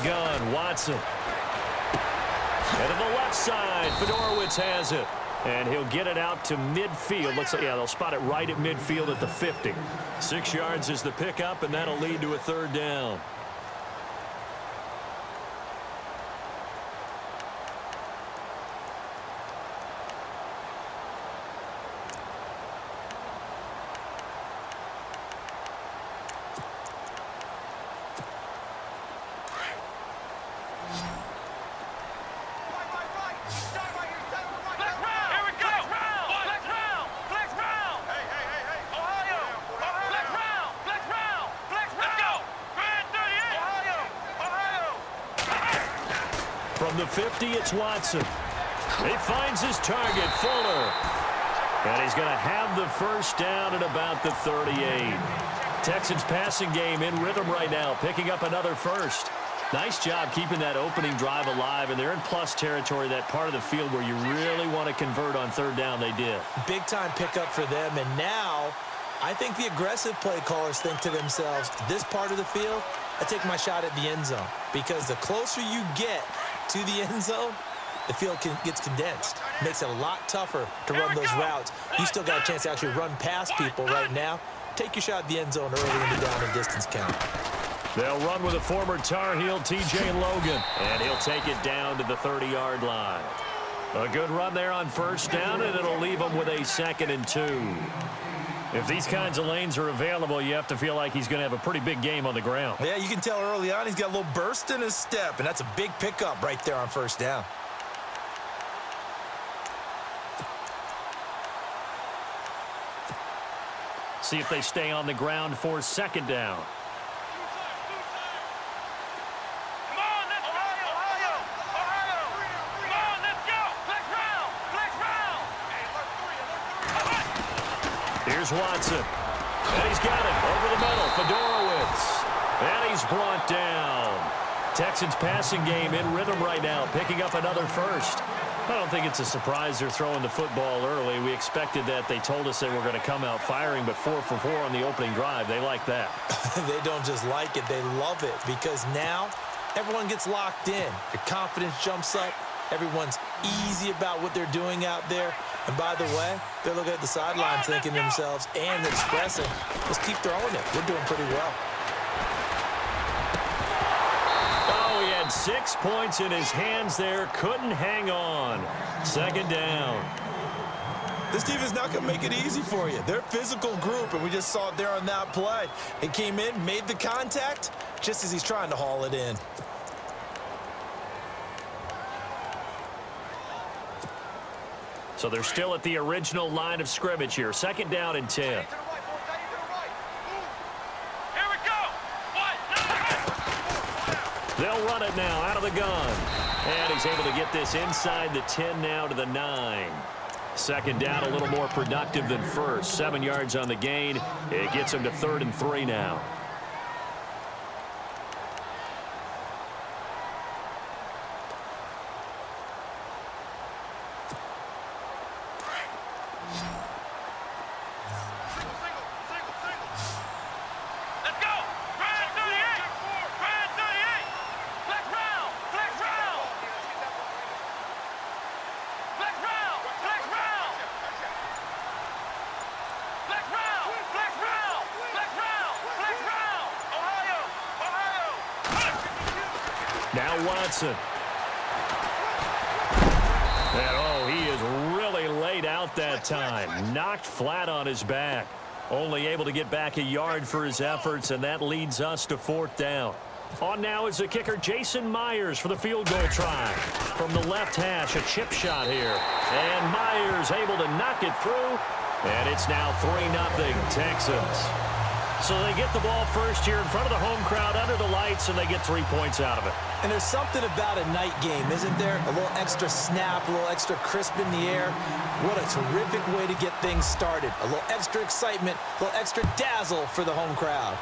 gun, Watson. And to the left side, Fedorowicz has it. And he'll get it out to midfield. Looks like, yeah, they'll spot it right at midfield at the 50. 6 yards is the pickup, and that'll lead to a third down. From the 50, it's Watson. He finds his target, Fuller. And he's going to have the first down at about the 38. Texans passing game in rhythm right now, picking up another first. Nice job keeping that opening drive alive, and they're in plus territory, that part of the field where you really want to convert on third down. They did. Big-time pickup for them, and now I think the aggressive play callers think to themselves, this part of the field, I take my shot at the end zone, because the closer you get to the end zone, the field gets condensed. Makes it a lot tougher to run those routes. You still got a chance to actually run past people right now. Take your shot at the end zone early in the down and distance count. They'll run with a former Tar Heel, T.J. Logan, and he'll take it down to the 30-yard line. A good run there on first down, and it'll leave him with a 2nd and 2. If these kinds of lanes are available, you have to feel like he's going to have a pretty big game on the ground. Yeah, you can tell early on he's got a little burst in his step, and that's a big pickup right there on first down. See if they stay on the ground for 2nd down. Here's Watson. And he's got it over the middle. Fedorowicz. And he's brought down. Texans passing game in rhythm right now, picking up another first. I don't think it's a surprise they're throwing the football early. We expected that. They told us they were going to come out firing, but 4 for 4 on the opening drive. They like that. They don't just like it. They love it, because now everyone gets locked in. Your confidence jumps up. Everyone's easy about what they're doing out there. And by the way, they're looking at the sideline thinking to themselves and expressing, let's keep throwing it. We're doing pretty well. Oh, he had 6 points in his hands there. Couldn't hang on. 2nd down. This team is not going to make it easy for you. They're a physical group, and we just saw it there on that play. He came in, made the contact, just as he's trying to haul it in. So they're still at the original line of scrimmage here. 2nd down and 10. They'll run it now out of the gun. And he's able to get this inside the 10 now to the 9. 2nd down, a little more productive than first. 7 yards on the gain. It gets him to 3rd and 3 now. Now Watson. And oh, he is really laid out that time. Knocked flat on his back. Only able to get back a yard for his efforts, and that leads us to 4th down. On now is the kicker, Jason Myers, for the field goal try. From the left hash, a chip shot here. And Myers able to knock it through. And it's now 3-0 Texans. So they get the ball first here in front of the home crowd under the lights, and they get 3 points out of it. And there's something about a night game, isn't there? A little extra snap, a little extra crisp in the air. What a terrific way to get things started. A little extra excitement, a little extra dazzle for the home crowd.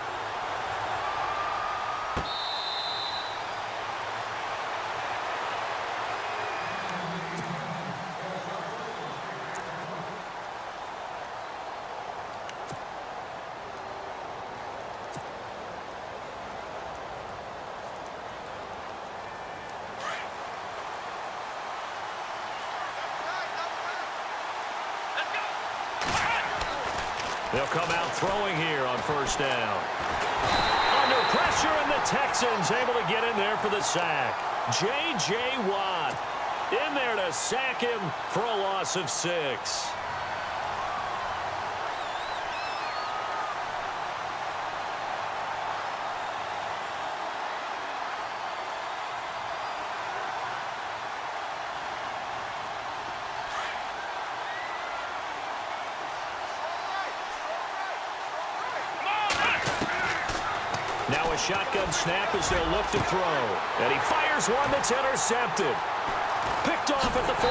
They'll come out throwing here on first down. Under pressure, and the Texans able to get in there for the sack. J.J. Watt in there to sack him for a loss of 6. Now a shotgun snap as they'll look to throw. And he fires one that's intercepted. Picked off at the 45.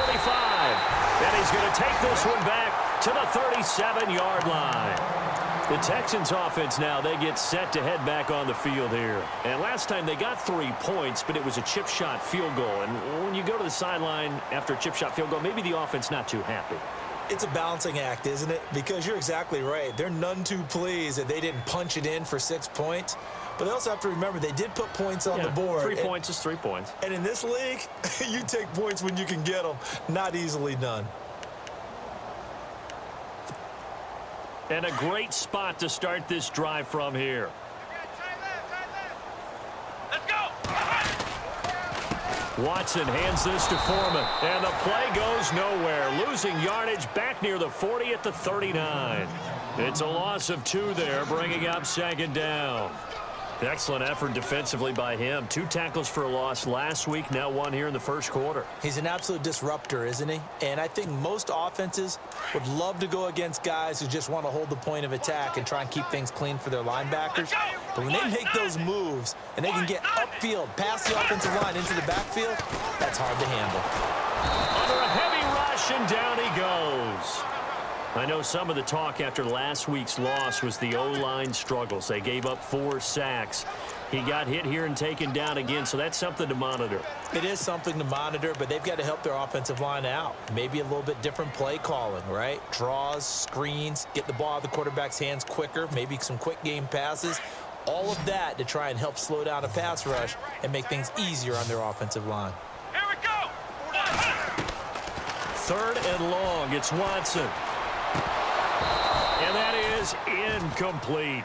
And he's going to take this one back to the 37-yard line. The Texans offense now, they get set to head back on the field here. And last time they got 3 points, but it was a chip shot field goal. And when you go to the sideline after a chip shot field goal, maybe the offense not too happy. It's a balancing act, isn't it? Because you're exactly right. They're none too pleased that they didn't punch it in for 6 points. But they also have to remember they did put points on the board. 3 points is 3 points. And in this league, you take points when you can get them. Not easily done. And a great spot to start this drive from here. Let's go! Watson hands this to Foreman. And the play goes nowhere. Losing yardage back near the 40 at the 39. It's a loss of 2 there, bringing up second down. Excellent effort defensively by him. 2 tackles for a loss last week, now 1 here in the first quarter. He's an absolute disruptor, isn't he? And I think most offenses would love to go against guys who just want to hold the point of attack and try and keep things clean for their linebackers. But when they make those moves and they can get upfield, past the offensive line into the backfield, that's hard to handle. Under a heavy rush, and down he goes. I know some of the talk after last week's loss was the O-line struggles. They gave up 4 sacks. He got hit here and taken down again, so that's something to monitor. It is something to monitor, but they've got to help their offensive line out. Maybe a little bit different play calling, right? Draws, screens, get the ball out of the quarterback's hands quicker, maybe some quick game passes. All of that to try and help slow down a pass rush and make things easier on their offensive line. Here we go! 3rd and long. It's Watson. And that is incomplete.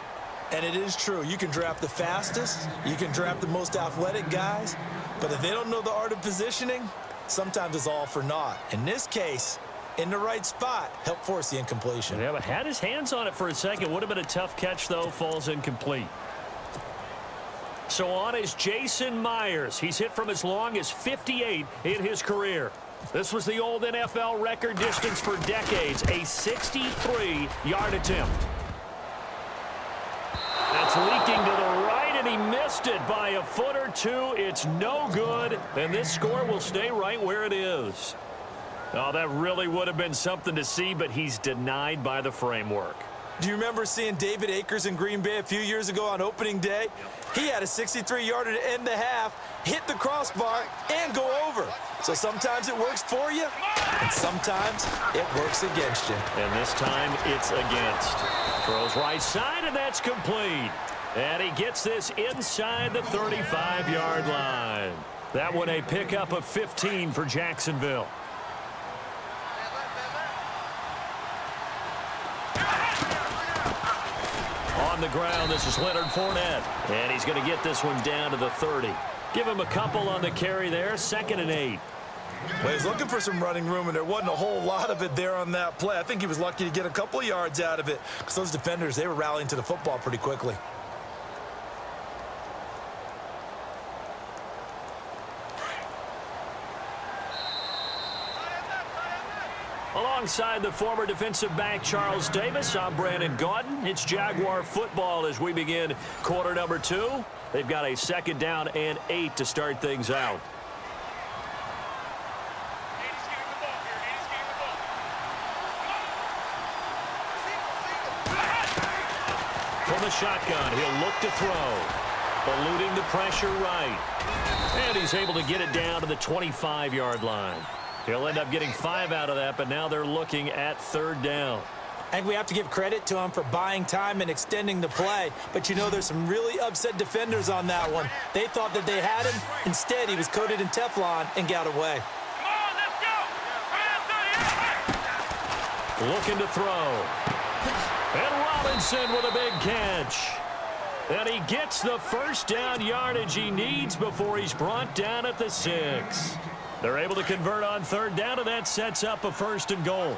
And it is true. You can draft the fastest. You can draft the most athletic guys. But if they don't know the art of positioning, sometimes it's all for naught. In this case, in the right spot, help force the incompletion. Yeah, but had his hands on it for a second. Would have been a tough catch, though. Falls incomplete. So on is Jason Myers. He's hit from as long as 58 in his career. This was the old NFL record distance for decades, a 63-yard attempt. That's leaking to the right, and he missed it by a foot or 2. It's no good, and this score will stay right where it is. Oh, that really would have been something to see, but he's denied by the framework. Do you remember seeing David Akers in Green Bay a few years ago on opening day? He had a 63-yarder to end the half, hit the crossbar, and go over. So sometimes it works for you, and sometimes it works against you. And this time it's against. Throws right side, and that's complete. And he gets this inside the 35-yard line. That one a pickup of 15 for Jacksonville. On the ground, this is Leonard Fournette. And he's going to get this one down to the 30. Give him a couple on the carry there, 2nd and 8. Well, he's looking for some running room, and there wasn't a whole lot of it there on that play. I think he was lucky to get a couple of yards out of it because those defenders, they were rallying to the football pretty quickly. Alongside the former defensive back Charles Davis, I'm Brandon Gaudin. It's Jaguar football as we begin quarter number 2. They've got a 2nd down and 8 to start things out. From the shotgun, he'll look to throw. Eluding the pressure right. And he's able to get it down to the 25-yard line. He'll end up getting 5 out of that, but now they're looking at 3rd down. I think we have to give credit to him for buying time and extending the play. But, you know, there's some really upset defenders on that one. They thought that they had him. Instead, he was coated in Teflon and got away. Come on, let's go! Looking to throw. And Robinson with a big catch. And he gets the first down yardage he needs before he's brought down at the 6. They're able to convert on third down, and that sets up a 1st and goal.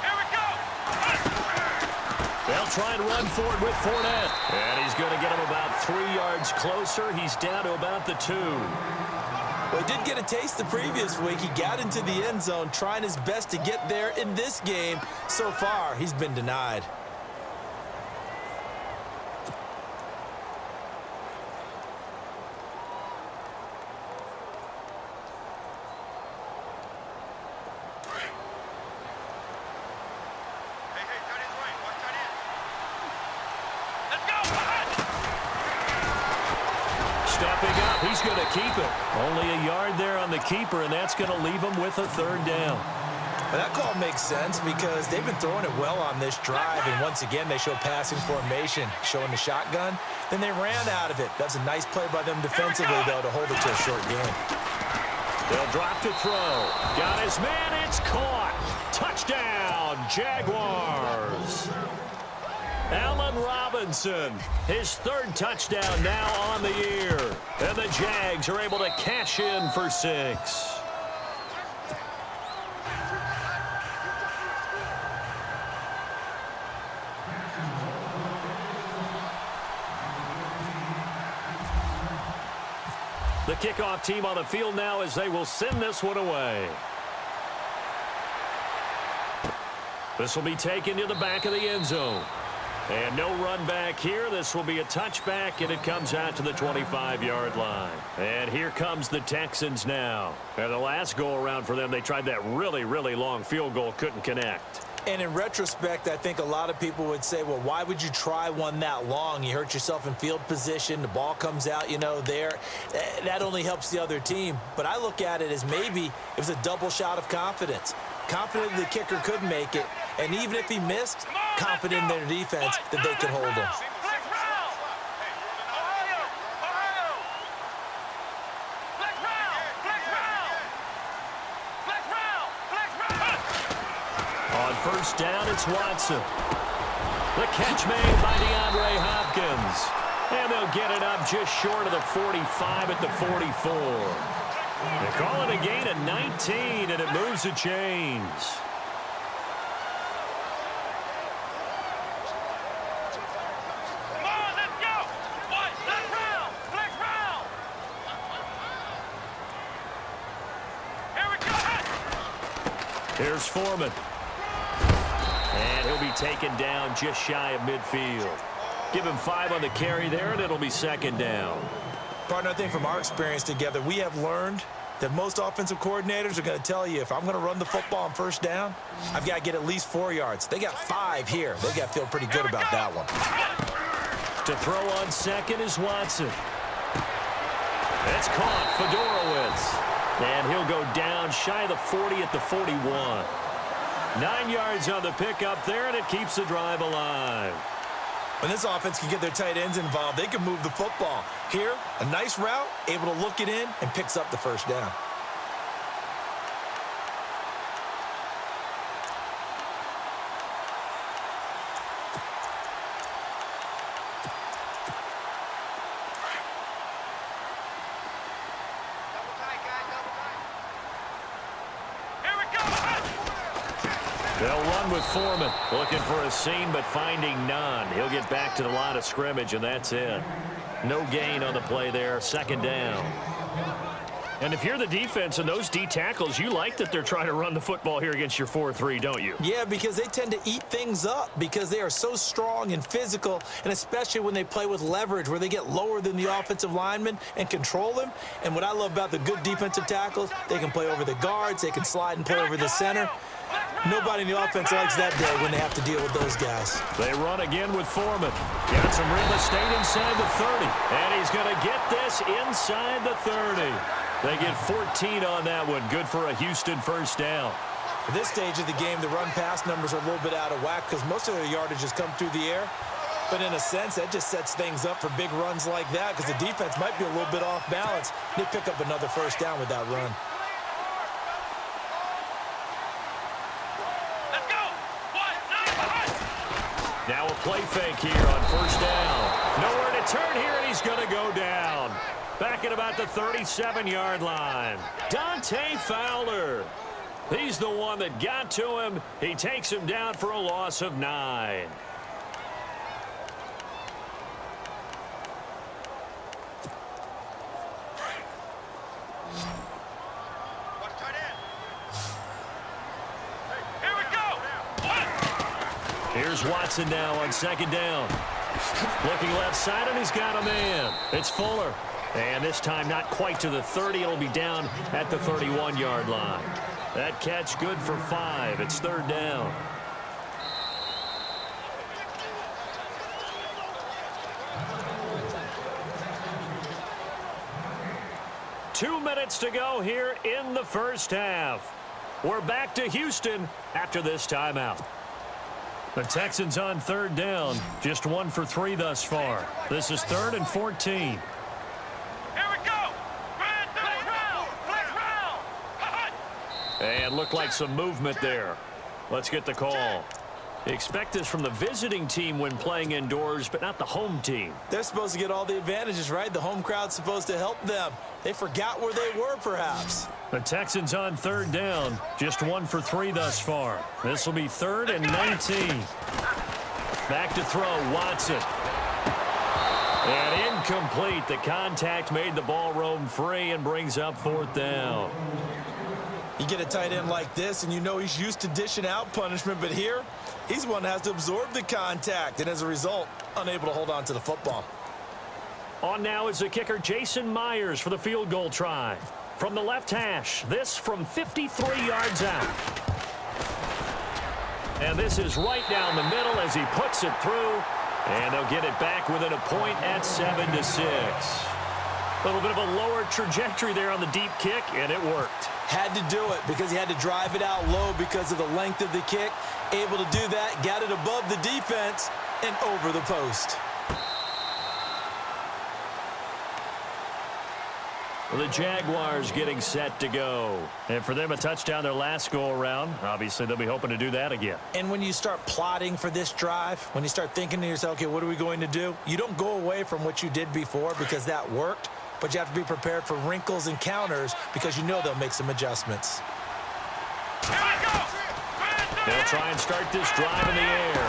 Here we go. They'll try and run for it with Fournette. And he's going to get him about 3 yards closer. He's down to about the 2. Well, he did get a taste the previous week. He got into the end zone trying his best to get there in this game. So far, he's been denied. Stepping up, he's going to keep it. Only a yard there on the keeper, and that's going to leave him with a 3rd down. Well, that call makes sense because they've been throwing it well on this drive, and once again, they show passing formation, showing the shotgun. Then they ran out of it. That's a nice play by them defensively, though, to hold it to a short game. They'll drop to throw. Got his man, it's caught. Touchdown, Jaguars. Allen Robinson, his 3rd touchdown now on the year. And the Jags are able to cash in for 6. The kickoff team on the field now as they will send this one away. This will be taken to the back of the end zone. And no run back here. This will be a touchback, and it comes out to the 25-yard line. And here comes the Texans now. And the last go-around for them, they tried that really, really long field goal, couldn't connect. And in retrospect, I think a lot of people would say, well, why would you try one that long? You hurt yourself in field position. The ball comes out, there. That only helps the other team. But I look at it as maybe it was a double shot of confidence. Confident the kicker could make it. And even if he missed, confident in their defense that they could hold him. On first down, it's Watson. The catch made by DeAndre Hopkins. And they'll get it up just short of the 45 at the 44. They call it a gain of 19, and it moves the chains. Here's Foreman. And he'll be taken down just shy of midfield. Give him 5 on the carry there, and it'll be 2nd down. Partner, I think from our experience together, we have learned that most offensive coordinators are going to tell you, if I'm going to run the football on first down, I've got to get at least 4 yards. They got 5 here. They got to feel pretty good about that one. To throw on second is Watson. That's caught, Fedorowicz. And he'll go down shy of the 40 at the 41. 9 yards on the pickup there, and it keeps the drive alive. When this offense can get their tight ends involved, they can move the football. Here, a nice route, able to look it in, and picks up the first down. They'll run with Foreman, looking for a seam but finding none. He'll get back to the line of scrimmage, and that's it. No gain on the play there, 2nd down. And if you're the defense and those D tackles, you like that they're trying to run the football here against your 4-3, don't you? Yeah, because they tend to eat things up because they are so strong and physical, and especially when they play with leverage where they get lower than the offensive linemen and control them. And what I love about the good defensive tackles, they can play over the guards, they can slide and play over the center. Nobody in the offense likes that day when they have to deal with those guys. They run again with Foreman. Got some real estate inside the 30. And he's going to get this inside the 30. They get 14 on that one. Good for a Houston first down. At this stage of the game, the run-pass numbers are a little bit out of whack because most of their yardage has come through the air. But in a sense, that just sets things up for big runs like that because the defense might be a little bit off balance. They pick up another first down with that run. Now a play fake here on first down. Nowhere to turn here, and he's going to go down. Back at about the 37-yard line. Dante Fowler. He's the one that got to him. He takes him down for a loss of 9. Here's Watson now on second down. Looking left side, and he's got a man. It's Fuller. And this time not quite to the 30. It'll be down at the 31-yard line. That catch good for 5. It's third down. Two minutes to go here in the first half. We're back to Houston after this timeout. The Texans on third down, just 1 for 3 thus far. This is 3rd and 14. Here we go. Flex round. And looked like some movement there. Let's get the call. Expect this from the visiting team when playing indoors, but not the home team. They're supposed to get all the advantages, right? The home crowd's supposed to help them. They forgot where they were, perhaps. The Texans on third down, just 1 for 3 thus far. This will be 3rd and 19. Back to throw, Watson. And incomplete. The contact made the ball roam free and brings up 4th down. You get a tight end like this, and you know he's used to dishing out punishment, but here, he's the one that has to absorb the contact, and as a result, unable to hold on to the football. On now is the kicker, Jason Myers, for the field goal try. From the left hash, this from 53 yards out. And this is right down the middle as he puts it through, and they'll get it back within a point at 7-6. A little bit of a lower trajectory there on the deep kick, and it worked. Had to do it because he had to drive it out low because of the length of the kick. Able to do that, got it above the defense and over the post. Well, the Jaguars getting set to go. And for them, a touchdown their last go-around. Obviously, they'll be hoping to do that again. And when you start plotting for this drive, when you start thinking to yourself, okay, what are we going to do? You don't go away from what you did before because that worked. But you have to be prepared for wrinkles and counters because you know they'll make some adjustments. They'll try and start this drive in the air.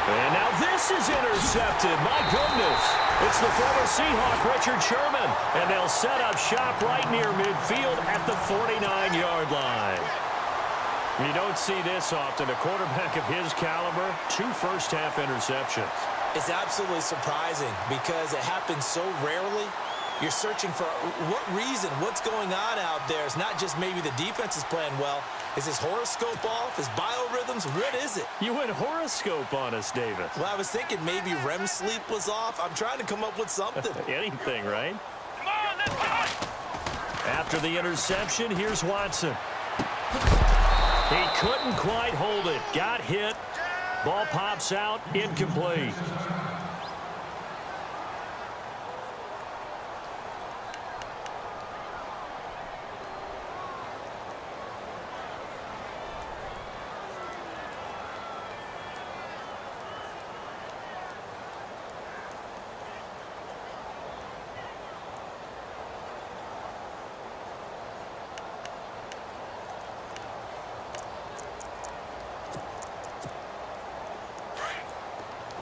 And now this is intercepted. My goodness. It's the former Seahawk, Richard Sherman. And they'll set up shop right near midfield at the 49-yard line. You don't see this often. A quarterback of his caliber, 2 first-half interceptions. It's absolutely surprising because it happens so rarely. You're searching for what reason, what's going on out there. It's not just maybe the defense is playing well. Is his horoscope off? His biorhythms? What is it? You went horoscope on us, David. Well, I was thinking maybe REM sleep was off. I'm trying to come up with something. Anything, right? Come on, let's go. After the interception, here's Watson. He couldn't quite hold it. Got hit. Ball pops out. Incomplete.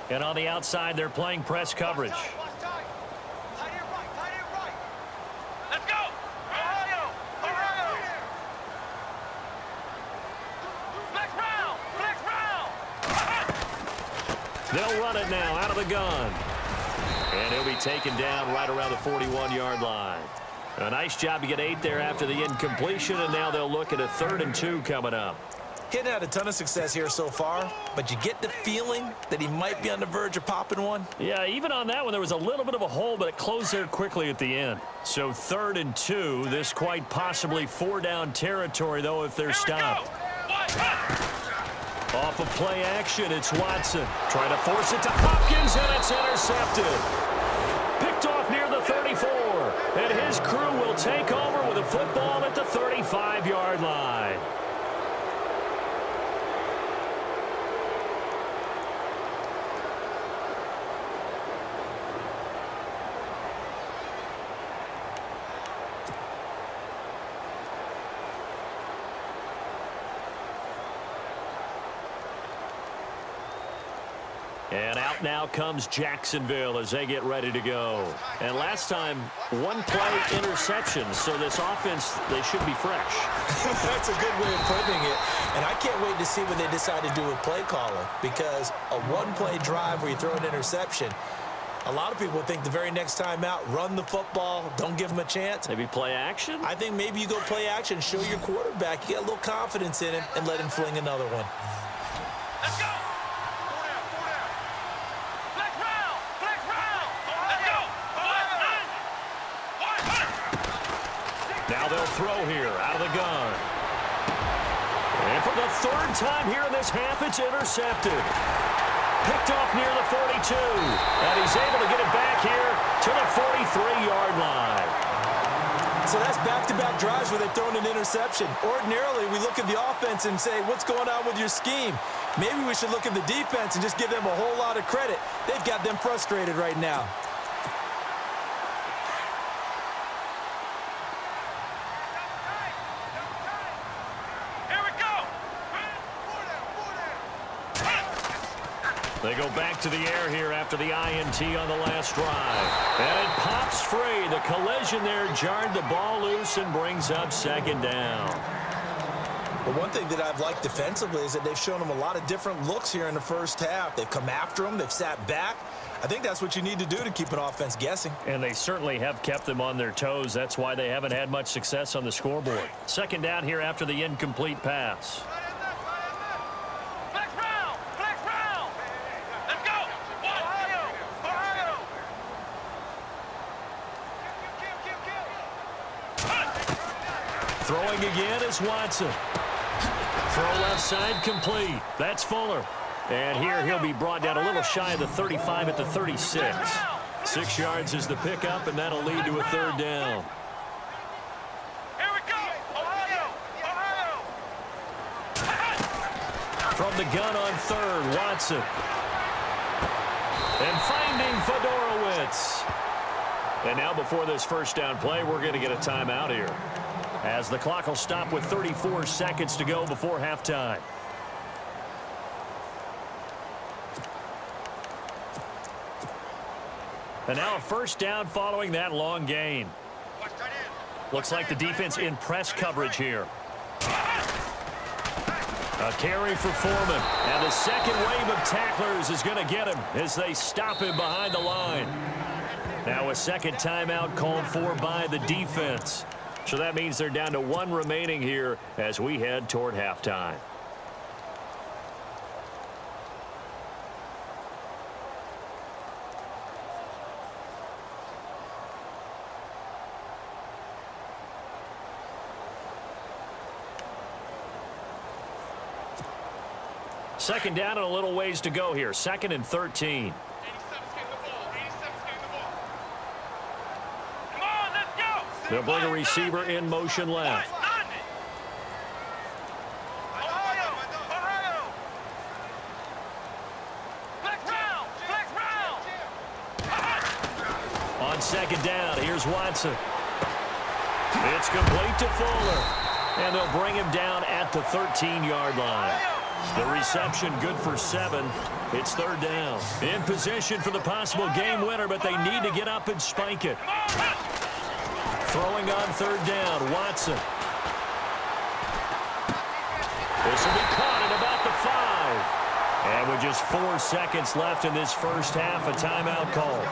And on the outside, they're playing press coverage. Let's go. Flex round. They'll run it now out of the gun. And he'll be taken down right around the 41-yard line. A nice job to get 8 there after the incompletion, and now they'll look at a 3rd and 2 coming up. He hadn't had a ton of success here so far, but you get the feeling that he might be on the verge of popping one. Yeah, even on that one, there was a little bit of a hole, but it closed there quickly at the end. So 3rd and 2, this quite possibly 4-down territory, though, if they're stopped. Off of play action, it's Watson. Trying to force it to Hopkins, and it's intercepted. Picked off near the 34, and his crew will take over with a football at the 35-yard line. And out now comes Jacksonville as they get ready to go. And last time, one play interception. So this offense, they should be fresh. That's a good way of putting it. And I can't wait to see what they decide to do with play calling, because a one-play drive where you throw an interception, a lot of people think the very next time out, run the football, don't give them a chance. Maybe play action? I think maybe you go play action, show your quarterback, you get a little confidence in him, and let him fling another one. Let's go. Flex round. Flex round. Let's go. Now they'll throw here out of the gun. And for the third time here in this half, it's intercepted. Picked off near the 42. And he's able to get it back here to the 43-yard line. So that's back-to-back drives where they've thrown an interception. Ordinarily, we look at the offense and say, what's going on with your scheme? Maybe we should look at the defense and just give them a whole lot of credit. They've got them frustrated right now. Here we go. They go back to the air here after the INT on the last drive. And it pops free. The collision there jarred the ball loose and brings up second down. But one thing that I've liked defensively is that they've shown them a lot of different looks here in the first half. They've come after them. They've sat back. I think that's what you need to do to keep an offense guessing. And they certainly have kept them on their toes. That's why they haven't had much success on the scoreboard. Second down here after the incomplete pass. Flex round. Flex round. Let's go. Ohio. Ohio. Throwing again is Watson. Throw left side complete. That's Fuller. And here he'll be brought down a little shy of the 35 at the 36. 6 yards is the pickup, and that'll lead to a third down. Here we go. Ohio. Ohio. From the gun on third, Watson. And finding Fedorowicz. And now before this first down play, we're going to get a timeout here, as the clock will stop with 34 seconds to go before halftime. And now a first down following that long gain. Looks like the defense in press coverage here. A carry for Foreman. And the second wave of tacklers is going to get him as they stop him behind the line. Now a second timeout called for by the defense. So that means they're down to one remaining here as we head toward halftime. Second down and a little ways to go here. 2nd and 13. Come on, let's go. They'll bring a receiver in motion left. Ohio. Ohio. Flex round. Flex round. On second down, here's Watson. It's complete to Fuller. And they'll bring him down at the 13-yard line. The reception good for 7. It's third down. In position for the possible game winner, but they need to get up and spike it. Throwing on third down, Watson. This will be caught at about the 5. And with just 4 seconds left in this first half, a timeout call.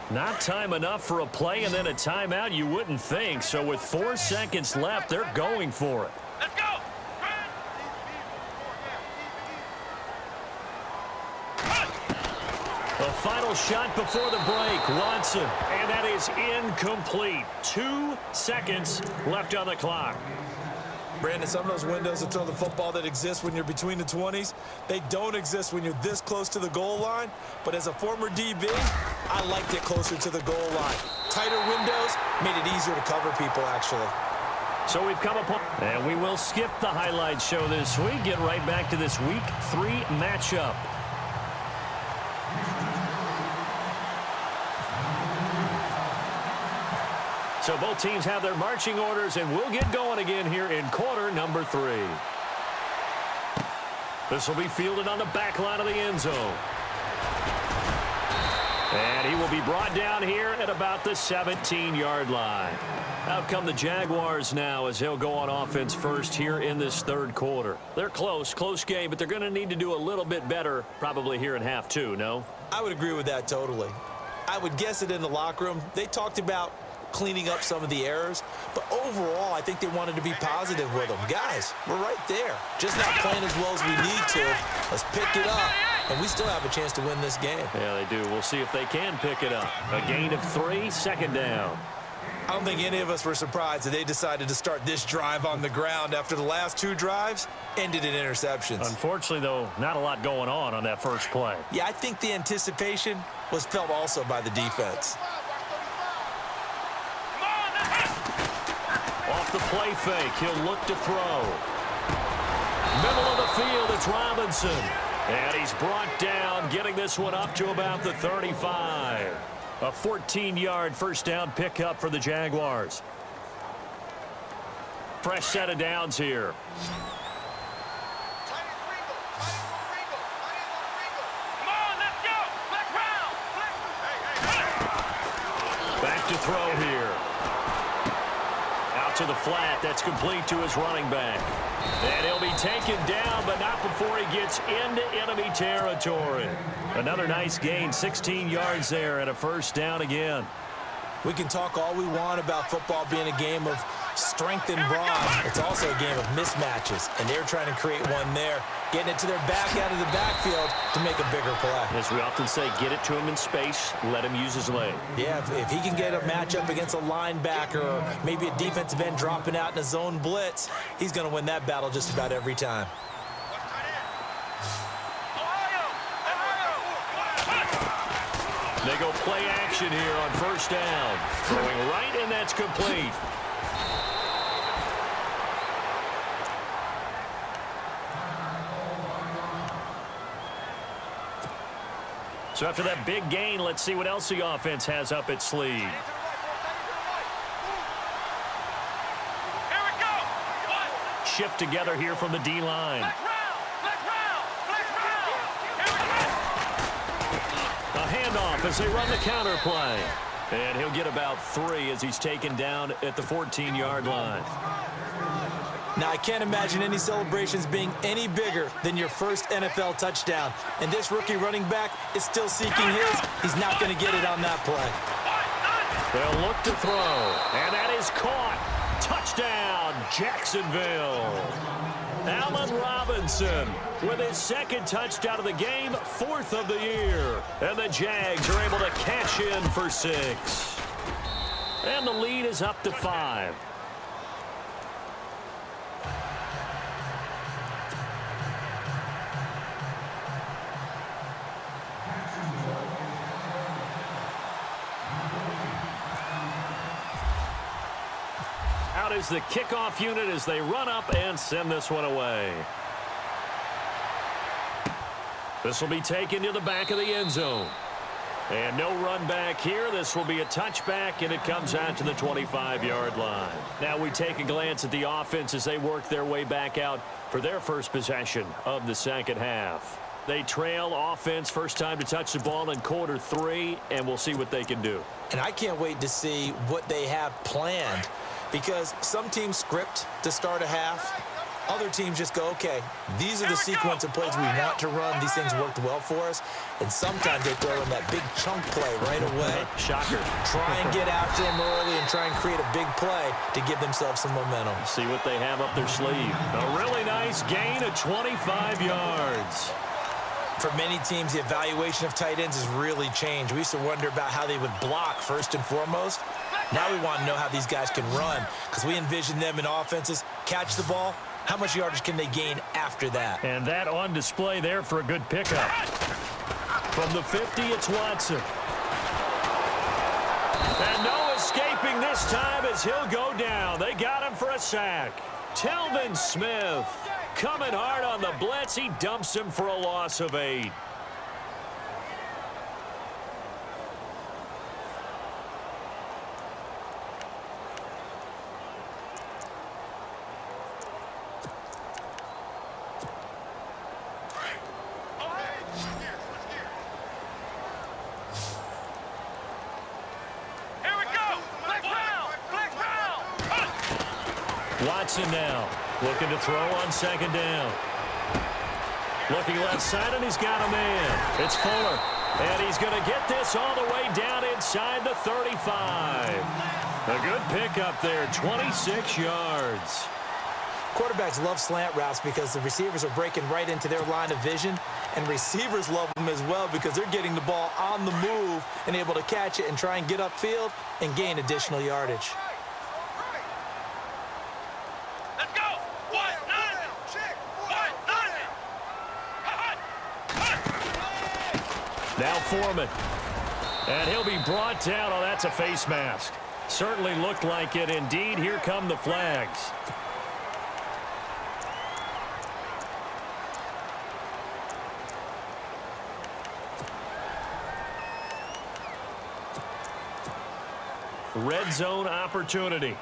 Not time enough for a play and then a timeout, you wouldn't think. So with 4 seconds left, they're going for it. Let's go. The final shot before the break, Watson. And that is incomplete. 2 seconds left on the clock. Brandon, some of those windows to throw the football that exist when you're between the 20s, they don't exist when you're this close to the goal line. But as a former DB, I liked it closer to the goal line. Tighter windows made it easier to cover people, actually. So we've come upon, and we will skip the highlight show this week. Get right back to this Week 3 matchup. So both teams have their marching orders, and we'll get going again here in quarter number 3. This will be fielded on the back line of the end zone. And he will be brought down here at about the 17-yard line. Out come the Jaguars now as they'll go on offense first here in this third quarter. They're close game, but they're going to need to do a little bit better probably here in half 2, no? I would agree with that totally. I would guess it in the locker room. They talked about cleaning up some of the errors, but overall, I think they wanted to be positive with them. Guys, we're right there. Just not playing as well as we need to. Let's pick it up, and we still have a chance to win this game. Yeah, they do. We'll see if they can pick it up. A gain of 3, second down. I don't think any of us were surprised that they decided to start this drive on the ground after the last 2 drives ended in interceptions. Unfortunately, though, not a lot going on that first play. Yeah, I think the anticipation was felt also by the defense. Off the play fake, he'll look to throw. Middle of the field, it's Robinson. And he's brought down, getting this one up to about the 35. A 14-yard first down pickup for the Jaguars. Fresh set of downs here. Come on, let's go. Let's round. Back to throw here. Out to the flat. That's complete to his running back. And he'll be taken down, but not before he gets into enemy territory. Another nice gain, 16 yards there, and a first down again. We can talk all we want about football being a game of strength and brawn. It's also a game of mismatches, and they're trying to create one there, getting it to their back out of the backfield to make a bigger play. As we often say, get it to him in space, let him use his leg. Yeah, if he can get a matchup against a linebacker or maybe a defensive end dropping out in a zone blitz, he's going to win that battle just about every time. They go play action here on first down. Throwing right, and that's complete. So after that big gain, let's see what else the offense has up its sleeve. Here we go. Shift together here from the D-line. Let's round. Let's round. Let's round. Here we go. A handoff as they run the counter play. And he'll get about 3 as he's taken down at the 14-yard line. Now, I can't imagine any celebrations being any bigger than your first NFL touchdown. And this rookie running back is still seeking his. He's not going to get it on that play. They'll look to throw. And that is caught. Touchdown, Jacksonville. Allen Robinson with his second touchdown of the game, 4th of the year. And the Jags are able to cash in for 6. And the lead is up to 5. Out is the kickoff unit as they run up and send this one away. This will be taken to the back of the end zone. And no run back here. This will be a touchback, and it comes out to the 25-yard line. Now we take a glance at the offense as they work their way back out for their first possession of the second half. They trail offense, first time to touch the ball in quarter 3, and we'll see what they can do. And I can't wait to see what they have planned, because some teams script to start a half. Other teams just go, okay, these are the sequence of plays we want to run. These things worked well for us. And sometimes they throw in that big chunk play right away. Shocker. Try and get after them early and try and create a big play to give themselves some momentum. See what they have up their sleeve. A really nice gain of 25 yards. For many teams, the evaluation of tight ends has really changed. We used to wonder about how they would block first and foremost. Now we want to know how these guys can run, because we envision them in offenses, catch the ball. How much yardage can they gain after that? And that on display there for a good pickup. From the 50, it's Watson. And no escaping this this time as he'll go down. They got him for a sack. Telvin Smith coming hard on the blitz. He dumps him for a loss of 8. Watson now looking to throw on 2nd down. Looking left side, and he's got a man. It's Fuller, and he's going to get this all the way down inside the 35. A good pickup there, 26 yards. Quarterbacks love slant routes because the receivers are breaking right into their line of vision, and receivers love them as well because they're getting the ball on the move and able to catch it and try and get upfield and gain additional yardage. Now Foreman. And he'll be brought down. Oh, that's a face mask. Certainly looked like it. Indeed, here come the flags. Red zone opportunity.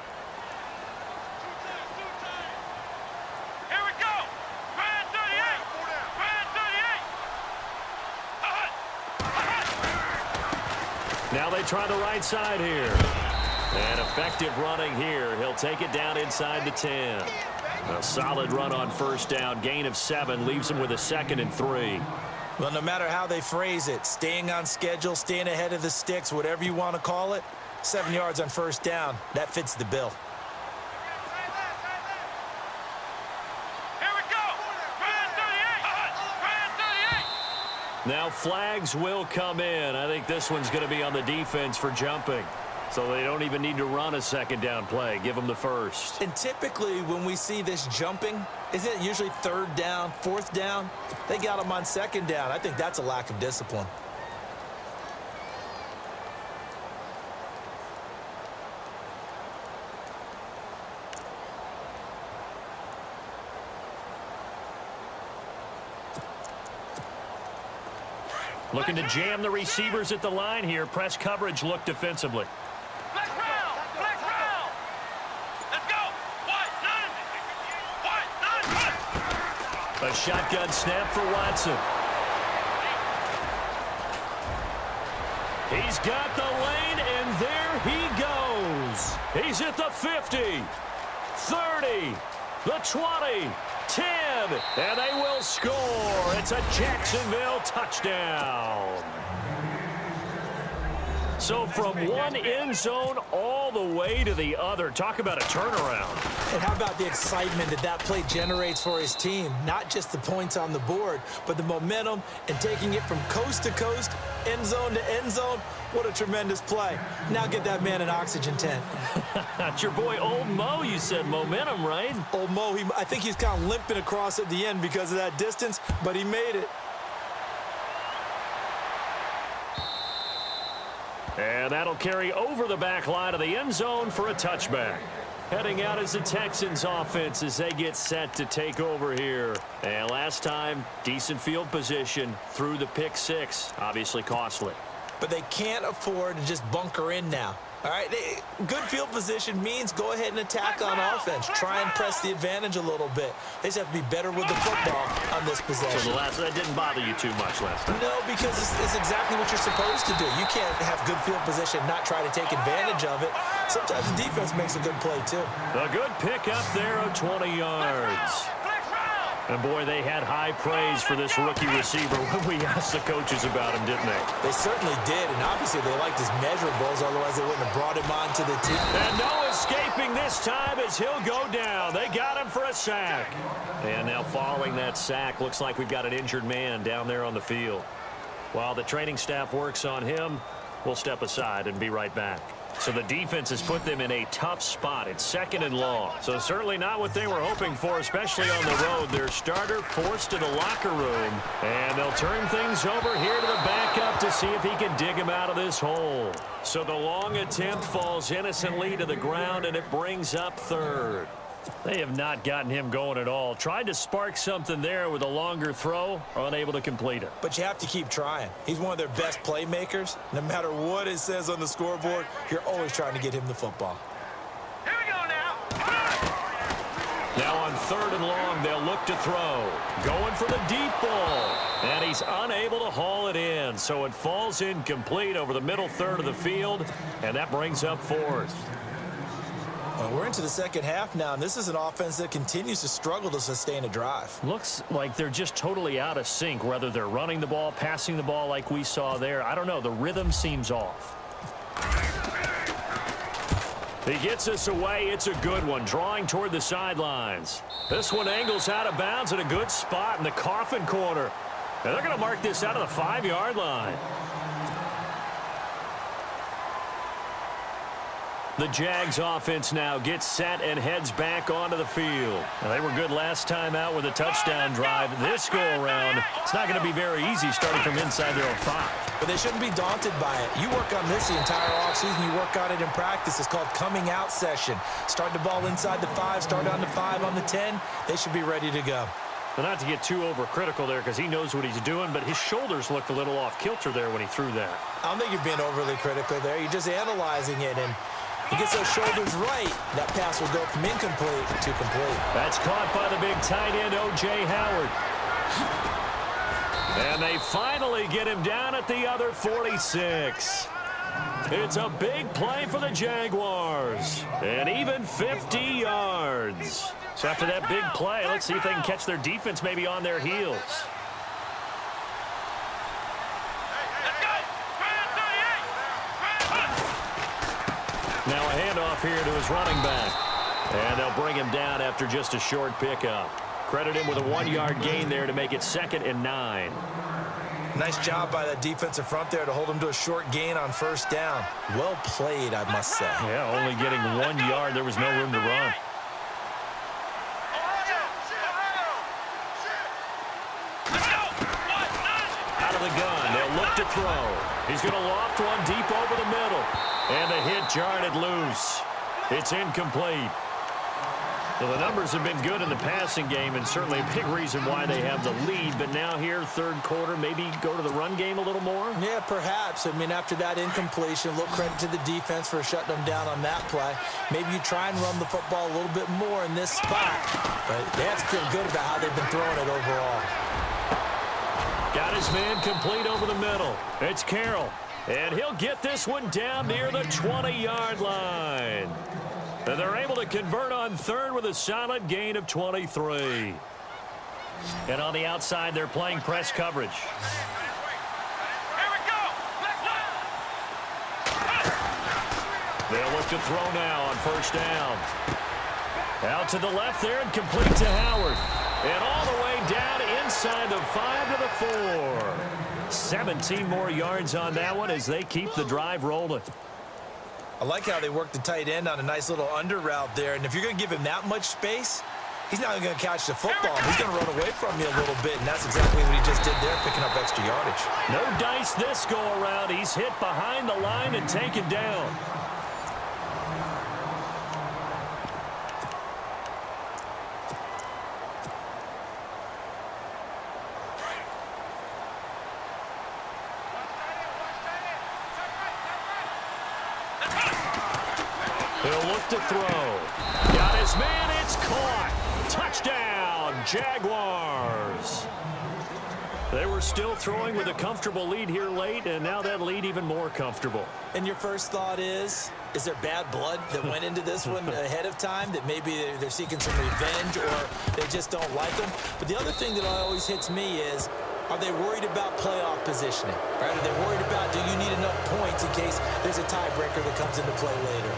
Now they try the right side here. And effective running here. He'll take it down inside the 10. A solid run on 1st down. Gain of 7 leaves him with a 2nd and 3. Well, no matter how they phrase it, staying on schedule, staying ahead of the sticks, whatever you want to call it, 7 yards on 1st down, that fits the bill. Now flags will come in. I think this one's going to be on the defense for jumping. So they don't even need to run a 2nd down play. Give them the 1st. And typically when we see this jumping, isn't it usually 3rd down, 4th down? They got them on 2nd down. I think that's a lack of discipline. Looking to jam the receivers at the line here. Press coverage look defensively. Flex round! Flex round! Let's go! What? A shotgun snap for Watson. He's got the lane, and there he goes. He's at the 50, 30, the 20, 10, and they will score. It's a Jacksonville touchdown. So from one end zone all the way to the other. Talk about a turnaround. And how about the excitement that that play generates for his team? Not just the points on the board, but the momentum and taking it from coast to coast, end zone to end zone. What a tremendous play. Now get that man an oxygen tent. It's your boy Old Mo, you said. Momentum, right? Old Mo, I think he's kind of limping across at the end because of that distance, but he made it. And that'll carry over the back line of the end zone for a touchback. Heading out is the Texans offense as they get set to take over here. And last time, decent field position through the pick six. Obviously costly. But they can't afford to just bunker in now. All right, good field position means go ahead and attack on offense. Try and press the advantage a little bit. They just have to be better with the football on this possession. So that didn't bother you too much last time? No, because it's exactly what you're supposed to do. You can't have good field position, not try to take advantage of it. Sometimes the defense makes a good play, too. A good pickup there of 20 yards. And, boy, they had high praise for this rookie receiver when we asked the coaches about him, didn't they? They certainly did, and obviously they liked his measurables, otherwise they wouldn't have brought him onto the team. And no escaping this time as he'll go down. They got him for a sack. And now following that sack, looks like we've got an injured man down there on the field. While the training staff works on him, we'll step aside and be right back. So the defense has put them in a tough spot. It's 2nd and long. So certainly not what they were hoping for, especially on the road. Their starter forced to the locker room. And they'll turn things over here to the backup to see if he can dig him out of this hole. So the long attempt falls innocently to the ground, and it brings up 3rd. They have not gotten him going at all. Tried to spark something there with a longer throw, unable to complete it. But you have to keep trying. He's one of their best playmakers. No matter what it says on the scoreboard, you're always trying to get him the football. Here we go now. Now on 3rd and long, they'll look to throw. Going for the deep ball. And he's unable to haul it in. So it falls incomplete over the middle third of the field. And that brings up 4th. We're into the second half now, and this is an offense that continues to struggle to sustain a drive. Looks like they're just totally out of sync, whether they're running the ball, passing the ball like we saw there. I don't know. The rhythm seems off. He gets us away. It's a good one, drawing toward the sidelines. This one angles out of bounds at a good spot in the coffin corner. And they're going to mark this out of the 5-yard line. The Jags offense now gets set and heads back onto the field. Now, they were good last time out with a touchdown drive. This go-around, it's not going to be very easy starting from inside their own 5. But they shouldn't be daunted by it. You work on this the entire offseason. You work on it in practice. It's called coming out session. Start the ball inside the 5, start on the 5, on the 10. They should be ready to go. Well, not to get too overcritical there because he knows what he's doing, but his shoulders looked a little off kilter there when he threw that. I don't think you're being overly critical there. You're just analyzing it, and he gets those shoulders right. That pass will go from incomplete to complete. That's caught by the big tight end, O.J. Howard. And they finally get him down at the other 46. It's a big play for the Jaguars. And even 50 yards. So after that big play, let's see if they can catch their defense maybe on their heels. Now a handoff here to his running back. And they'll bring him down after just a short pickup. Credit him with a 1-yard gain there to make it 2nd and 9. Nice job by the defensive front there to hold him to a short gain on 1st down. Well played, I must say. Yeah, only getting 1 yard. There was no room to run. Out of the gun. They'll look to throw. He's going to loft one deep over the middle. And the hit jarred it loose. It's incomplete. Well, the numbers have been good in the passing game, and certainly a big reason why they have the lead. But now here, 3rd quarter, maybe go to the run game a little more? Yeah, perhaps. I mean, after that incompletion, a little credit to the defense for shutting them down on that play. Maybe you try and run the football a little bit more in this spot. But they have to feel good about how they've been throwing it overall. Got his man complete over the middle. It's Carroll. And he'll get this one down near the 20-yard line. And they're able to convert on 3rd with a solid gain of 23. And on the outside, they're playing press coverage. Here we go. They'll look to throw now on 1st down. Out to the left there and complete to Howard. And all the way down inside the 5 to the 4. 17 more yards on that one as they keep the drive rolling. I like how they work the tight end on a nice little under route there. And if you're going to give him that much space, he's not going to catch the football. He's going to run away from you a little bit, and that's exactly what he just did there, picking up extra yardage. No dice this go-around. He's hit behind the line and taken down. He'll look to throw. Got his man. It's caught. Touchdown, Jaguars. They were still throwing with a comfortable lead here late, and now that lead even more comfortable. And your first thought is there bad blood that went into this one ahead of time, that maybe they're seeking some revenge or they just don't like them? But the other thing that always hits me is, are they worried about playoff positioning? Right? Are they worried about, do you need enough points in case there's a tiebreaker that comes into play later?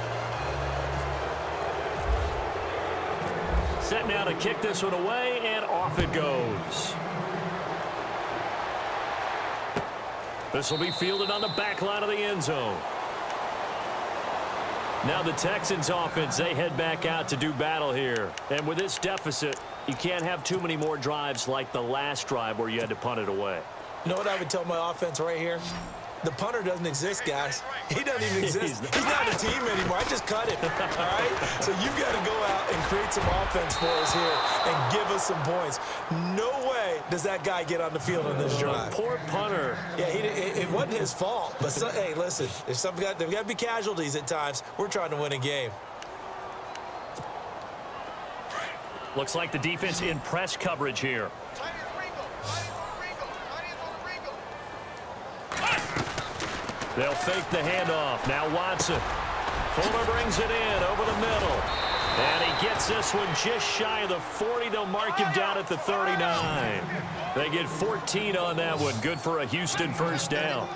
Set now to kick this one away, and off it goes. This will be fielded on the back line of the end zone. Now the Texans offense, they head back out to do battle here. And with this deficit, you can't have too many more drives like the last drive where you had to punt it away. You know what I would tell my offense right here? The punter doesn't exist, guys. He doesn't even exist. He's not a team anymore. I just cut him, all right? So you've got to go out and create some offense for us here and give us some points. No way does that guy get on the field on this drive. Poor punter. Yeah, it wasn't his fault. But, hey, listen, there's got to be casualties at times. We're trying to win a game. Looks like the defense in press coverage here. They'll fake the handoff. Now Watson. Fuller brings it in over the middle. And he gets this one just shy of the 40. They'll mark him down at the 39. They get 14 on that one. Good for a Houston first down.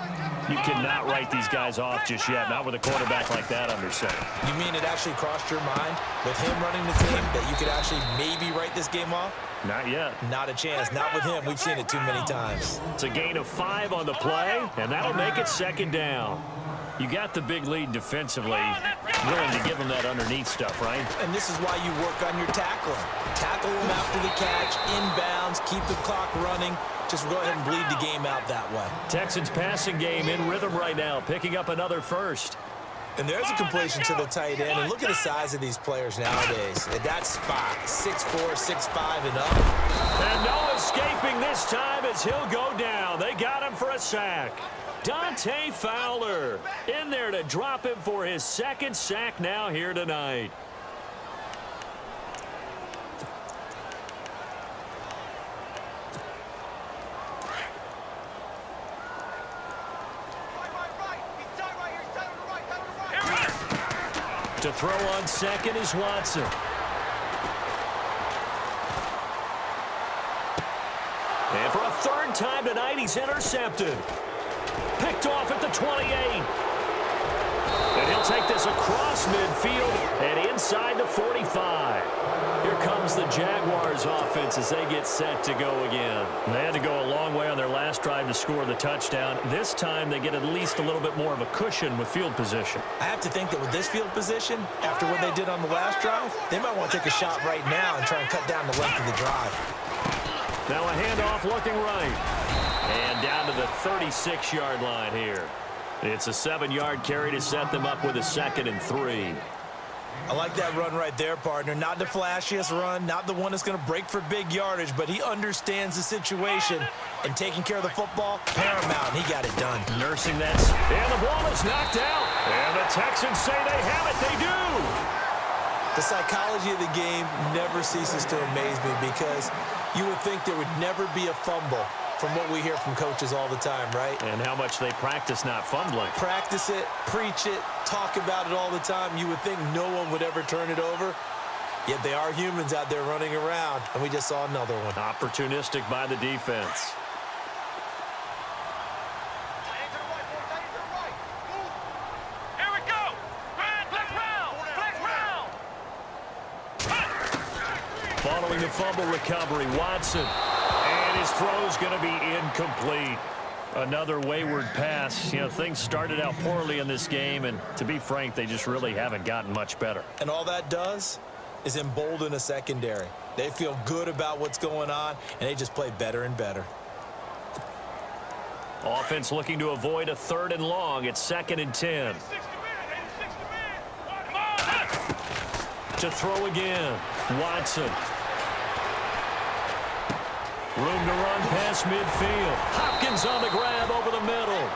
You cannot write these guys off just yet, not with a quarterback like that under center. You mean it actually crossed your mind with him running the team that you could actually maybe write this game off? Not yet. Not a chance. Not with him. We've seen it too many times. It's a gain of 5 on the play, and that'll make it second down. You got the big lead defensively, willing to give them that underneath stuff, right? And this is why you work on your tackling. Tackle them after the catch, inbounds, keep the clock running. Just go ahead and bleed the game out that way. Texans passing game in rhythm right now, picking up another first. And there's a completion to the tight end. And look at the size of these players nowadays. At that spot, 6'4", 6'5", and up. And no escaping this time as he'll go down. They got him for a sack. Dante Fowler in there to drop him for his second sack now here tonight. To throw on second is Watson. And for a third time tonight, he's intercepted. Picked off at the 28. And he'll take this across midfield and inside the 45. Here comes the Jaguars offense as they get set to go again. They had to go a long way on their last drive to score the touchdown. This time they get at least a little bit more of a cushion with field position. I have to think that with this field position, after what they did on the last drive, they might want to take a shot right now and try and cut down the length of the drive. Now a handoff looking right. And down to the 36-yard line here. It's a 7-yard carry to set them up with a 2nd and 3. I like that run right there, partner. Not the flashiest run, not the one that's going to break for big yardage, but he understands the situation, and taking care of the football, paramount, and he got it done. Nursing that, and the ball is knocked out. And the Texans say they have it. They do. The psychology of the game never ceases to amaze me because you would think there would never be a fumble from what we hear from coaches all the time, right? And how much they practice not fumbling. Practice it, preach it, talk about it all the time. You would think no one would ever turn it over. Yet they are humans out there running around, and we just saw another one. Opportunistic by the defense. Here we go. Flex round. Flex round. Following the fumble recovery, Watson. And his throw's going to be incomplete. Another wayward pass. You know, things started out poorly in this game, and to be frank, they just really haven't gotten much better. And all that does is embolden a secondary. They feel good about what's going on, and they just play better and better. Offense looking to avoid a 3rd and long. It's 2nd and 10. To throw again. Watson. Room to run past midfield. Hopkins on the grab over the middle.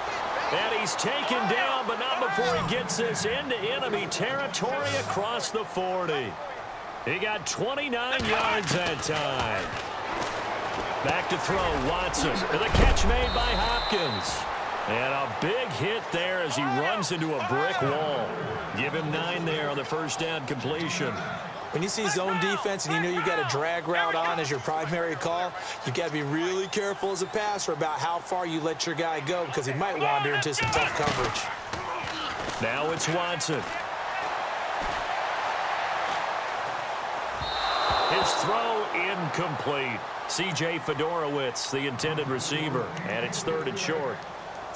And he's taken down, but not before he gets this into enemy territory across the 40. He got 29 yards that time. Back to throw, Watson. And the catch made by Hopkins. And a big hit there as he runs into a brick wall. Give him 9 there on the first down completion. When you see zone defense and you know you've got a drag route on as your primary call, you've got to be really careful as a passer about how far you let your guy go because he might wander into some tough coverage. Now it's Watson. His throw incomplete. C.J. Fedorowicz, the intended receiver, and it's 3rd and short.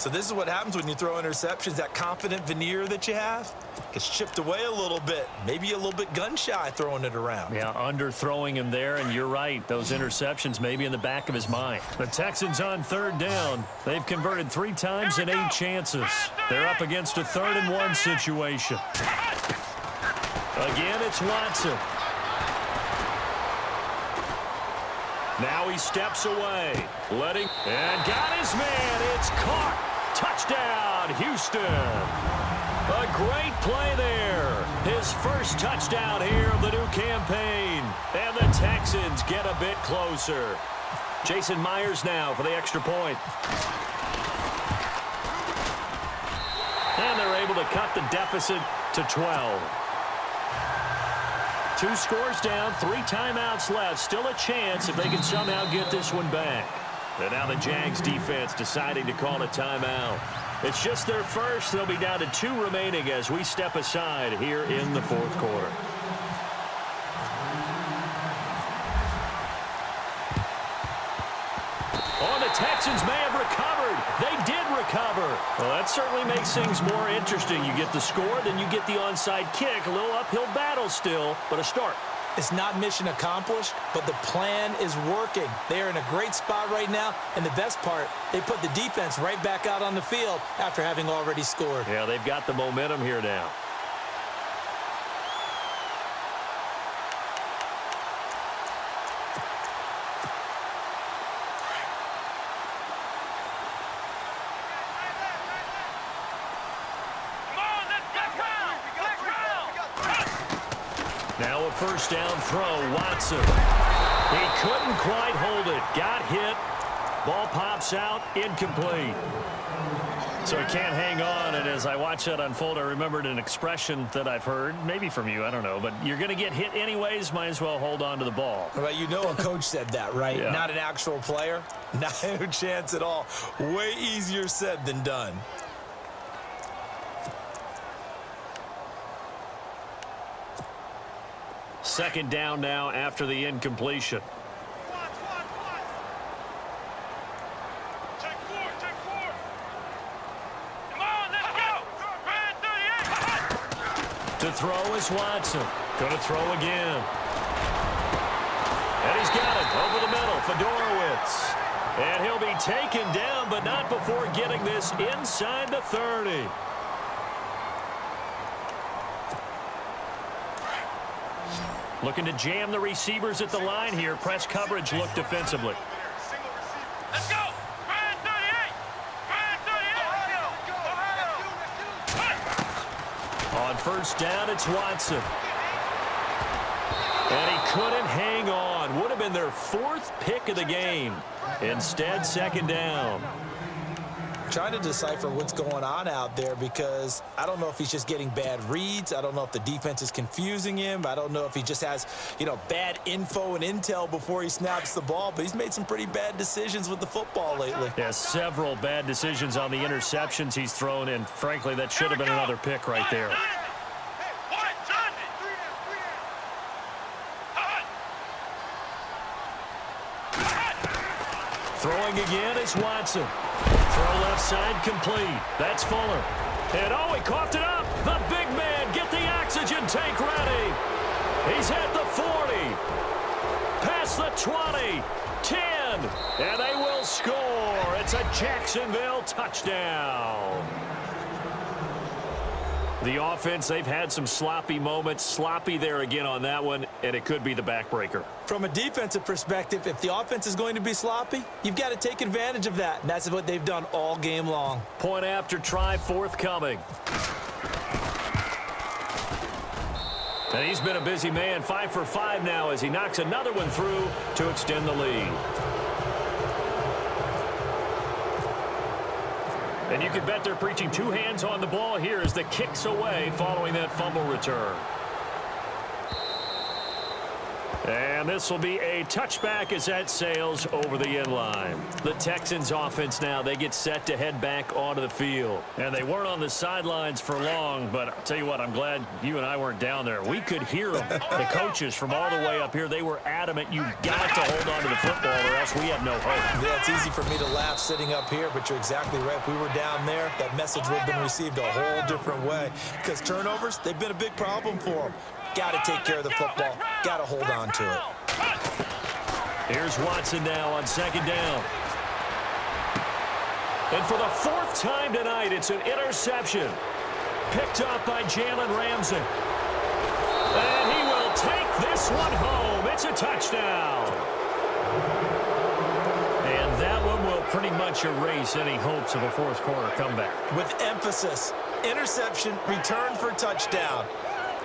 So this is what happens when you throw interceptions. That confident veneer that you have gets chipped away a little bit. Maybe a little bit gun-shy throwing it around. Yeah, underthrowing him there, and you're right. Those interceptions may be in the back of his mind. The Texans on third down. They've converted 3 times in 8 chances. They're up against a 3rd-and-1 situation. Again, it's Watson. Now he steps away. And got his man. It's caught. Touchdown, Houston. A great play there. His first touchdown here of the new campaign. And the Texans get a bit closer. Jason Myers now for the extra point. And they're able to cut the deficit to 12. 2 scores down, 3 timeouts left. Still a chance if they can somehow get this one back. And now the Jags defense deciding to call a timeout. It's just their first. They'll be down to 2 remaining as we step aside here in the 4th quarter. Oh, the Texans may have recovered. They did recover. Well, that certainly makes things more interesting. You get the score, then you get the onside kick. A little uphill battle still, but a start. It's not mission accomplished, but the plan is working. They are in a great spot right now, and the best part, they put the defense right back out on the field after having already scored. Yeah, they've got the momentum here now. Now a first down throw, Watson. He couldn't quite hold it. Got hit. Ball pops out, incomplete. So he can't hang on, and as I watch that unfold, I remembered an expression that I've heard, maybe from you, I don't know, but you're going to get hit anyways, might as well hold on to the ball. Well, you know a coach said that, right? Yeah. Not an actual player. Not a chance at all. Way easier said than done. Second down now after the incompletion. Take 4. Come on, let's go. Red 38. To throw is Watson. Going to throw again. And he's got it over the middle. Fedorowicz. And he'll be taken down, but not before getting this inside the 30. Looking to jam the receivers at the line here. Press coverage look defensively. Let's go. Red 38. On first down, it's Watson. And he couldn't hang on. Would have been their 4th pick of the game. Instead, second down. Trying to decipher what's going on out there because I don't know if he's just getting bad reads. I don't know if the defense is confusing him. I don't know if he just has, bad info and intel before he snaps the ball. But he's made some pretty bad decisions with the football lately. Yeah, several bad decisions on the interceptions he's thrown, and frankly, that should have been another pick right there. Throwing again is Watson. Throw left side complete. That's Fuller. And oh, he coughed it up. The big man, get the oxygen tank ready. He's at the 40. Past the 20. 10. And they will score. It's a Jacksonville touchdown. The offense, they've had some sloppy moments. Sloppy there again on that one, and it could be the backbreaker. From a defensive perspective, if the offense is going to be sloppy, you've got to take advantage of that, and that's what they've done all game long. Point after try forthcoming. And he's been a busy man, 5 for 5 now as he knocks another one through to extend the lead. And you can bet they're preaching 2 hands on the ball here as the kick's away following that fumble return. And this will be a touchback as that sails over the end line. The Texans offense now, they get set to head back onto the field. And they weren't on the sidelines for long, but I'll tell you what, I'm glad you and I weren't down there. We could hear them. The coaches from all the way up here, they were adamant, you've got to hold on to the football or else we have no hope. Yeah, it's easy for me to laugh sitting up here, but you're exactly right. If we were down there, that message would have been received a whole different way. Because turnovers, they've been a big problem for them. Got to take care of the football. Got to hold on to it. Here's Watson now on second down. And for the fourth time tonight, it's an interception. Picked up by Jalen Ramsey. And he will take this one home. It's a touchdown. And that one will pretty much erase any hopes of a fourth quarter comeback. With emphasis, interception, return for touchdown.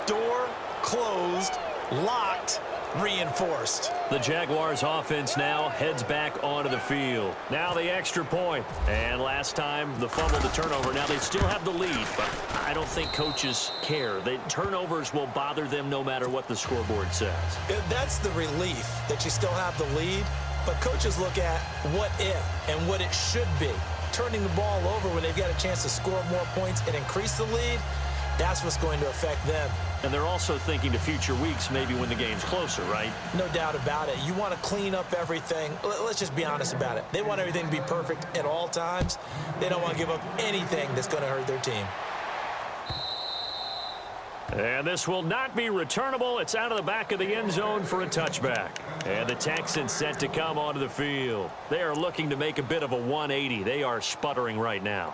Door closed, locked, reinforced. The Jaguars offense now heads back onto the field. Now the extra point. And last time, the fumble, the turnover. Now they still have the lead, but I don't think coaches care. The turnovers will bother them no matter what the scoreboard says. That's the relief that you still have the lead, but coaches look at what if and what it should be. Turning the ball over when they've got a chance to score more points and increase the lead, that's what's going to affect them. And they're also thinking to future weeks, maybe when the game's closer, right? No doubt about it. You want to clean up everything. Let's just be honest about it. They want everything to be perfect at all times. They don't want to give up anything that's going to hurt their team. And this will not be returnable. It's out of the back of the end zone for a touchback. And the Texans set to come onto the field. They are looking to make a bit of a 180. They are sputtering right now.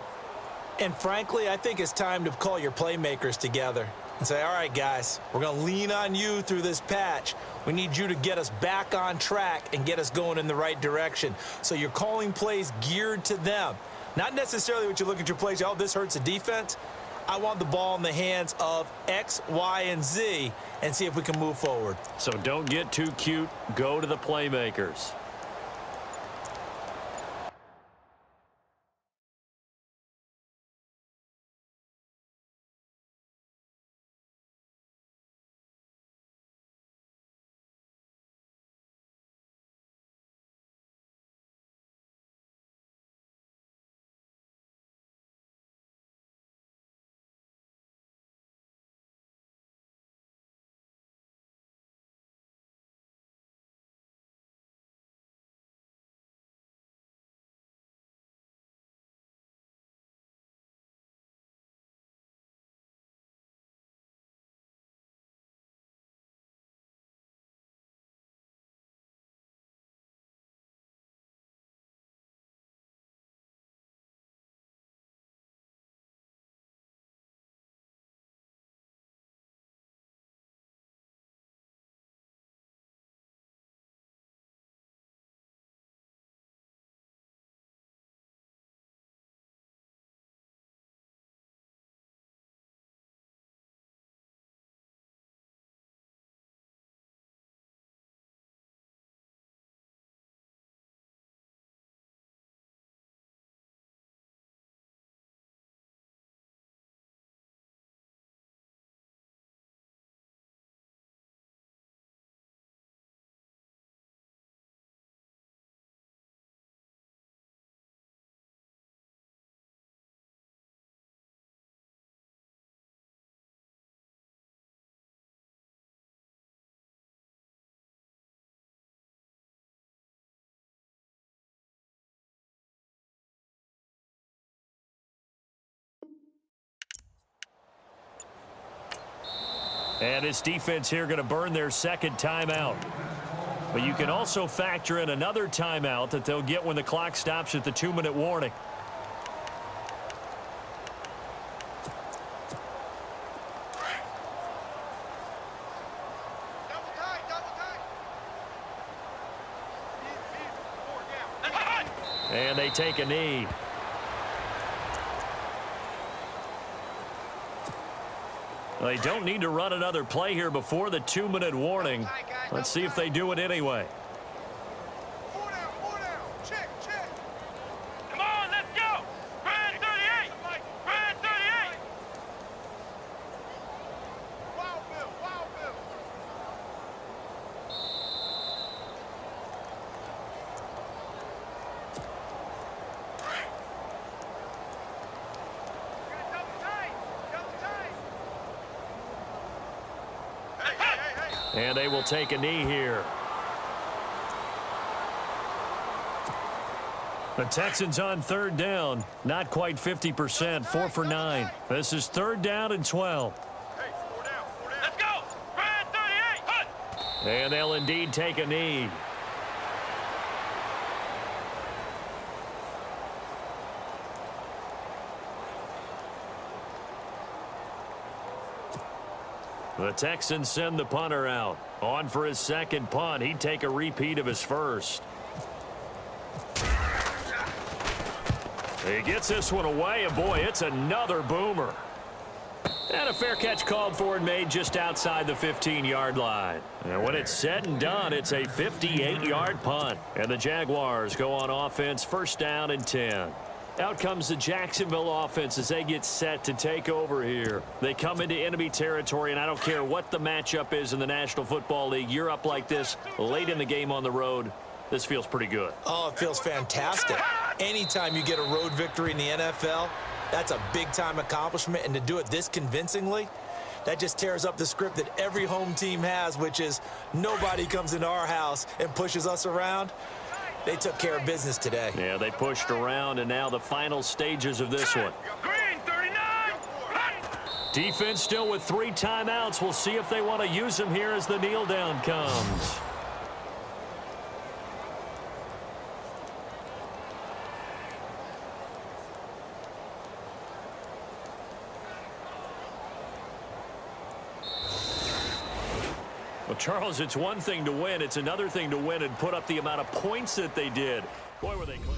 And frankly, I think it's time to call your playmakers together and say, all right, guys, we're going to lean on you through this patch. We need you to get us back on track and get us going in the right direction. So you're calling plays geared to them. Not necessarily what you look at your plays, oh, this hurts the defense. I want the ball in the hands of X, Y, and Z and see if we can move forward. So don't get too cute. Go to the playmakers. And this defense here going to burn their second timeout. But you can also factor in another timeout that they'll get when the clock stops at the 2-minute warning. And they take a knee. They don't need to run another play here before the 2-minute warning. Let's see if they do it anyway. Four down. Check. Come on, let's go. Brand 38. Brand 38. Wild Bill. And they will take a knee here. The Texans on third down. Not quite 50%, 4 for 9. This is third down and 12. Let's go. Red 38. Hunt. And they'll indeed take a knee. The Texans send the punter out. On for his second punt. He'd take a repeat of his first. He gets this one away, and boy, it's another boomer. And a fair catch called for and made just outside the 15-yard line. And when it's said and done, it's a 58-yard punt. And the Jaguars go on offense, first down and 10. Out comes the Jacksonville offense as they get set to take over here. They come into enemy territory, and I don't care what the matchup is in the National Football League. You're up like this late in the game on the road. This feels pretty good. Oh, it feels fantastic. Anytime you get a road victory in the NFL, that's a big-time accomplishment. And to do it this convincingly, that just tears up the script that every home team has, which is nobody comes into our house and pushes us around. They took care of business today. Yeah, they pushed around, and now the final stages of this one. Green 39. Hunt. Defense still with 3 timeouts. We'll see if they want to use them here as the kneel down comes. Well, Charles, it's one thing to win. It's another thing to win and put up the amount of points that they did. Boy, were they close.